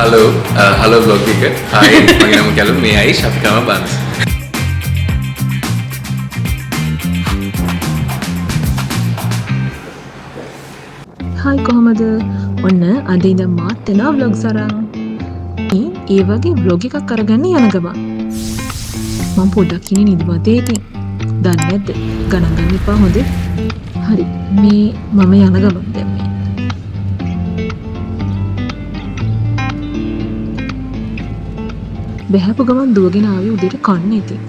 Halo, halo vlog එක. Hai, මගේ නම කැලුම්. මේ අයි ශෆිකාම බන්ස්. හායි කොහමද? ඔන්න අද ඉඳන් මාත් එනවා vlogs අරන්. ඒ වගේ vlog එකක් අරගන්න යන ගමන්. මම පොඩ්ඩක් ඉන්නේ නිදිමතේ ඉතින්. දන්නේ නැද්ද? ගණන් ගන්න එපා හොඳේ. හරි. මේ මම යන ගමන් දැන් මේ. බැහැපු ගමන් දුවගෙන ආවේ උදේට කන්න ඉතින්.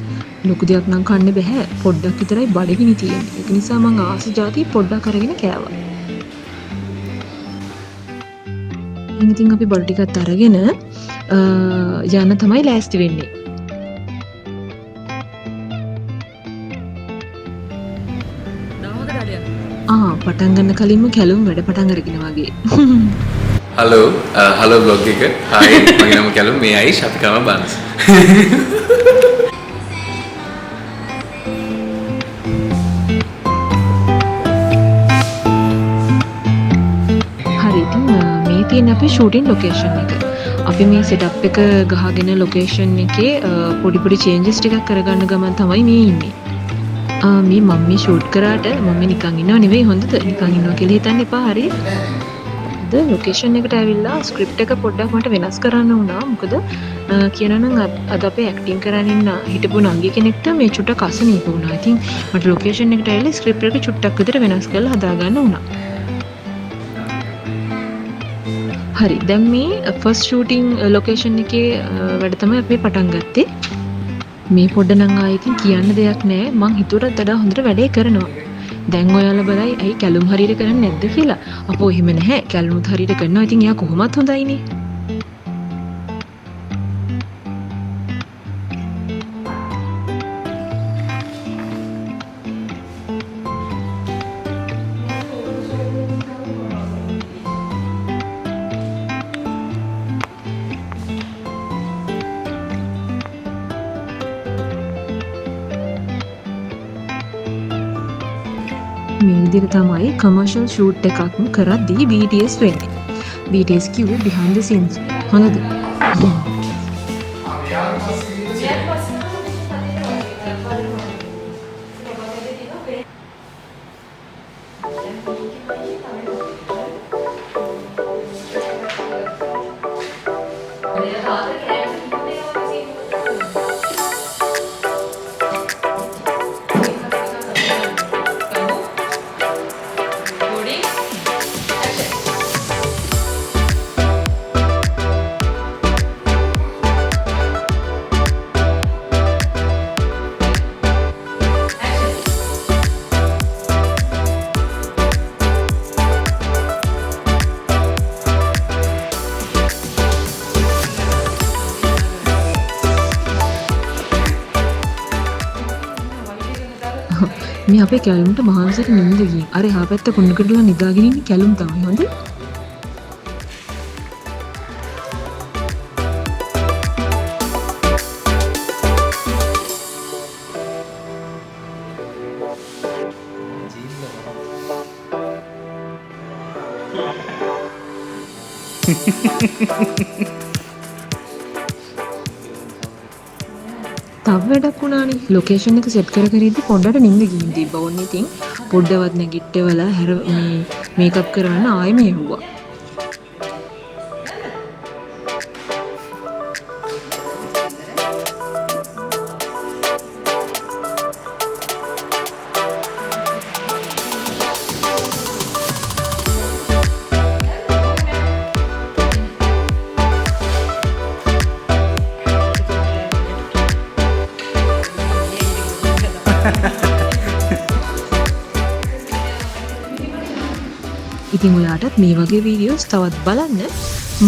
ලොකු දෙයක් නම් කන්න බෑ. පොඩ්ඩක් විතරයි බඩගිනි තියෙන්නේ. ඒක නිසා මං ආස જાති පොඩ්ඩක් අරගෙන කෑවා. ඉතින් අපි බඩ ටිකත් අරගෙන යන්න තමයි ලෑස්ති වෙන්නේ. පටන් ගන්න කලින්ම කැලුම් වැඩ පටන් අරගෙන වගේ. Halo, halo vlog එක. Hai, මගේ නම කැලුම්. මේ අයි ශෆිකාම බන්ස්. හරි ඉතින් මේ තියෙන අපේ ෂූටින් ලොකේෂන් එක. අපි මේ සෙටප් එක ගහගෙන ලොකේෂන් එකේ පොඩි චේන්ජස් ටිකක් කරගන්න ගමන් තමයි මේ ඉන්නේ. මේ මම මේ ෂූට් කරාට මම නිකන් ඉන්නව නෙවෙයි හොඳද? නිකන් ඉන්නවා කියලා හිතන්න එපා හරි. ලොකේෂන් එකට ඇවිල්ලා ස්ක්‍රිප්ට් එක පොඩ්ඩක් මට වෙනස් කරන්න වුණා. මොකද කියනනම් අද අපේ ඇක්ටිං කරන්න ඉන්න හිටපු නංගි කෙනෙක්ට මේ චුට්ටක් අසනීප වුණා. ඉතින් මට ලොකේෂන් එකට ඇවිල්ලා ස්ක්‍රිප්ට් එක චුට්ටක් විතර වෙනස් කරලා හදාගන්න වුණා. හරි දැන් මේ ෆස්ට් ෂූටින් ලොකේෂන් එකේ වැඩ තමයි අපි පටන් ගත්තේ. මේ පොඩ නම් ආයෙකින් කියන්න දෙයක් නැහැ. මං හිතුවටත් වඩා හොඳට වැඩේ කරනවා. දැන් ඔයාලා බලයි ඇයි කැලුම් හරියට කරන්නේ නැද්ද කියලා. අපෝ එහෙම නැහැ. කැලුම්ත් හරියට කරනවා. ඉතින් එයා කොහොමත් හොඳයිනේ. මේ විදිහට තමයි කමර්ෂල් ෂූට් එකක් කරද්දී BTS වෙන්නේ. BTS කිව්වේ behind the scenes. හොඳද? මේ අපේ කැලුම්ට මහන්සියට නිින්ද ගිහින් අර එහා පැත්ත කුණු කඩලා නිදාගෙන ඉන්නේ කැලුම් තමයි හොඳ. තව වැඩක් වුණානේ. ලොකේෂන් එක සෙට් කර ඉද්දි පොඩ්ඩට නිින්ද ගිහින් තිබ්බා. ඕන්නේ ඉතින් පොඩ්ඩවත් නැගිට්ටවලා හැර මේ මේකප් කරවන්න ආයෙ මෙහෙව්වා. ඉතින් ඔයාටත් මේ වගේ වීඩියෝස් තවත් බලන්න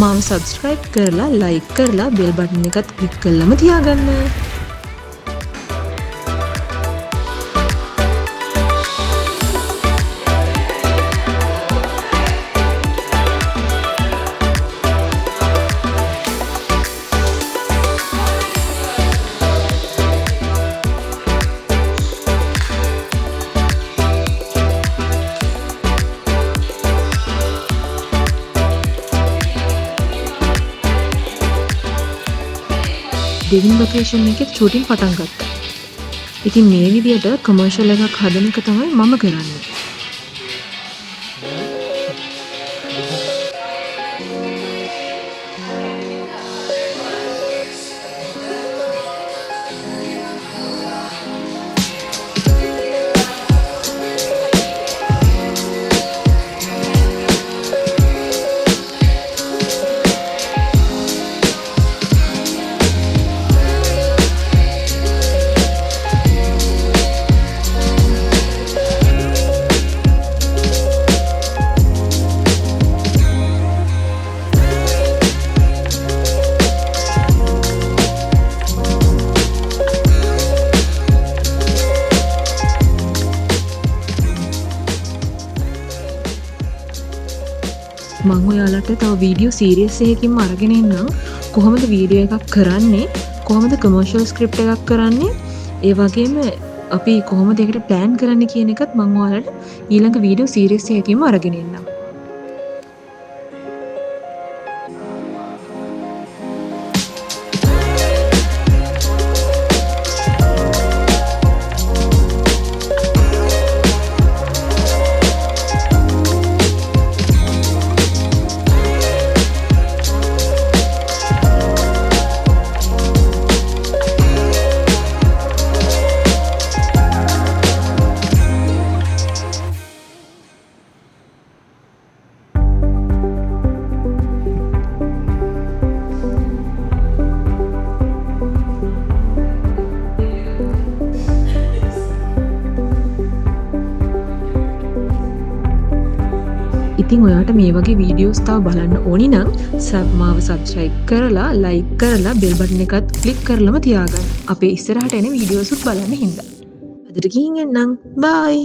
මාව සබ්ස්ක්‍රයිබ් කරලා ලයික් කරලා බෙල් බටන් එකත් ක්ලික් කරලම තියාගන්න. දෙවෙනි ලොකේෂන් එකේ ෂූටින් පටන් ගත්තා. ඉතින් මේ විදියට කමර්ෂල් එකක් හදන එක තමයි මම කරන්නේ. මම ඔයාලට තව වීඩියෝ සීරීස් එකකින්ම අරගෙන එන්නම්. කොහොමද වීඩියෝ එකක් කරන්නේ, කොහොමද කමර්ෂල් ස්ක්‍රිප්ට් එකක් කරන්නේ, ඒ වගේම අපි කොහොමද ඒකට ප්ලෑන් කරන්නේ කියන එකත් මම ඔයාලට ඊළඟ වීඩියෝ සීරීස් එකකින්ම අරගෙන එන්නම්. ඉතින් ඔයාට මේ වගේ වීඩියෝස් තව බලන්න ඕනි නම් මාව සබ්ස්ක්‍රයිබ් කරලා, ලයික් කරලා, බෙල් බටන් එකත් ක්ලික් කරලම තියාගන්න. අපේ ඉස්සරහට එන වීඩියෝස් උත් බලන්න හින්දා. අදට ගිහින් එන්නම්. බයි.